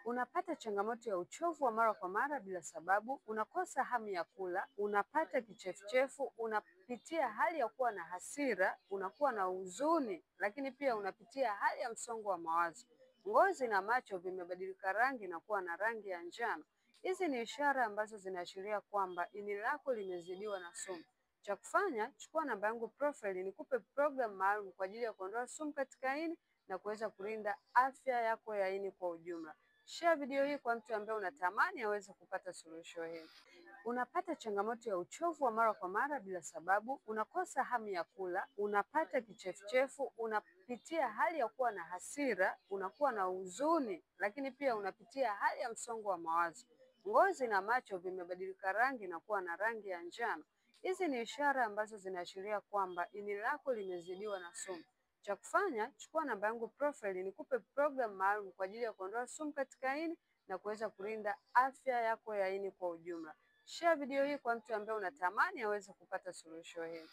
Unapata changamoto ya uchovu wa mara kwa mara bila sababu, unakosa hamu ya kula, unapata kichefuchefu, unapitia hali ya kuwa na hasira, unakuwa na huzuni, lakini pia unapitia hali ya msongo wa mawazo. Ngozi na macho vimebadilika rangi na kuwa na rangi ya njano. Hizi ni ishara ambazo zinaashiria kwamba ini lako limezidiwa na sumu. Cha kufanya, chukua namba yangu profile nikupe program maalum kwa ajili ya kuondoa sumu katika ini na kuweza kulinda afya yako ya ini kwa ujumla. Share video hii kwa mtu ambaye unatamani aweze kupata suluhisho hili. Unapata changamoto ya uchovu wa mara kwa mara bila sababu, unakosa hamu ya kula, unapata kichefuchefu, unapitia hali ya kuwa na hasira, unakuwa na huzuni, lakini pia unapitia hali ya msongo wa mawazo. Ngozi na macho vimebadilika rangi na kuwa na rangi ya njano. Hizi ni ishara ambazo zinaashiria kwamba ini lako limezidiwa na sumu. Cha kufanya, chukua namba yangu profile nikupe program maalum kwa ajili ya kuondoa sumu katika ini na kuweza kulinda afya yako ya ini kwa ujumla. Share video hii kwa mtu ambaye unatamani aweze kupata suluhisho hili.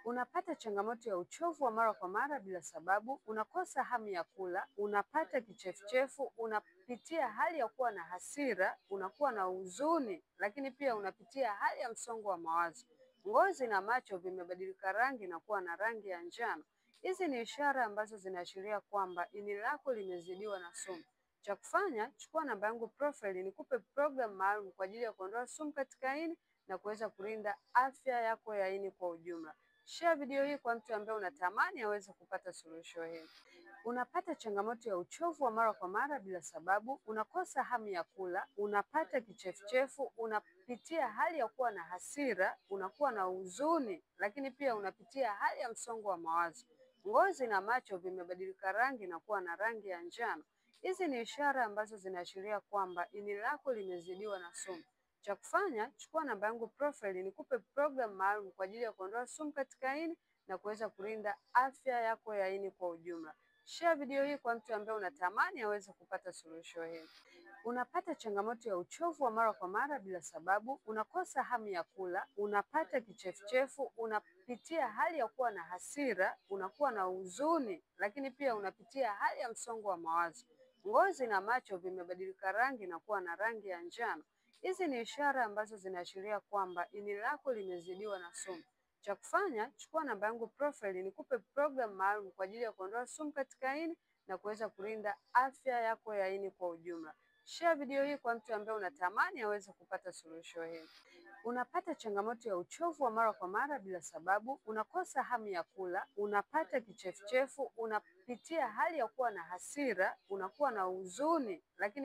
Unapata changamoto ya uchovu wa mara kwa mara bila sababu, unakosa hamu ya kula, unapata kichefuchefu, unapitia hali ya kuwa na hasira, unakuwa na huzuni, lakini pia unapitia hali ya msongo wa mawazo. Ngozi na macho vimebadilika rangi na kuwa na rangi ya njano. Hizi ni ishara ambazo zinaashiria kwamba ini lako limezidiwa na sumu. Cha kufanya, chukua namba yangu profile nikupe program maalum kwa ajili ya kuondoa sumu katika ini na kuweza kulinda afya yako ya ini kwa ujumla. Share video hii kwa mtu ambaye unatamani aweze kupata suluhisho hili. Unapata changamoto ya uchovu wa mara kwa mara bila sababu, unakosa hamu ya kula, unapata kichefuchefu, unapitia hali ya kuwa na hasira, unakuwa na huzuni, lakini pia unapitia hali ya msongo wa mawazo. Ngozi na macho vimebadilika rangi na kuwa na rangi ya njano. Hizi ni ishara ambazo zinaashiria kwamba ini lako limezidiwa na sumu. Cha kufanya, chukua namba yangu profile nikupe program maalum kwa ajili ya kuondoa sumu katika ini na kuweza kulinda afya yako ya ini kwa ujumla. Share video hii kwa mtu ambaye unatamani aweze kupata suluhisho hili. Unapata changamoto ya uchovu wa mara kwa mara bila sababu, unakosa hamu ya kula, unapata kichefuchefu, unapitia hali ya kuwa na hasira, unakuwa na huzuni, lakini pia unapitia hali ya msongo wa mawazo. Ngozi na macho vimebadilika rangi na kuwa na rangi ya njano. Hizi ni ishara ambazo zinaashiria kwamba ini lako limezidiwa na sumu. Cha kufanya, chukua namba yangu profile nikupe program maalum kwa ajili ya kuondoa sumu katika ini na kuweza kulinda afya yako ya ini kwa ujumla. Share video hii kwa mtu ambaye unatamani aweze kupata suluhisho hili. Unapata changamoto ya uchovu wa mara kwa mara bila sababu, unakosa hamu ya kula, unapata kichefuchefu, unapitia hali ya kuwa na hasira, unakuwa na huzuni, lakini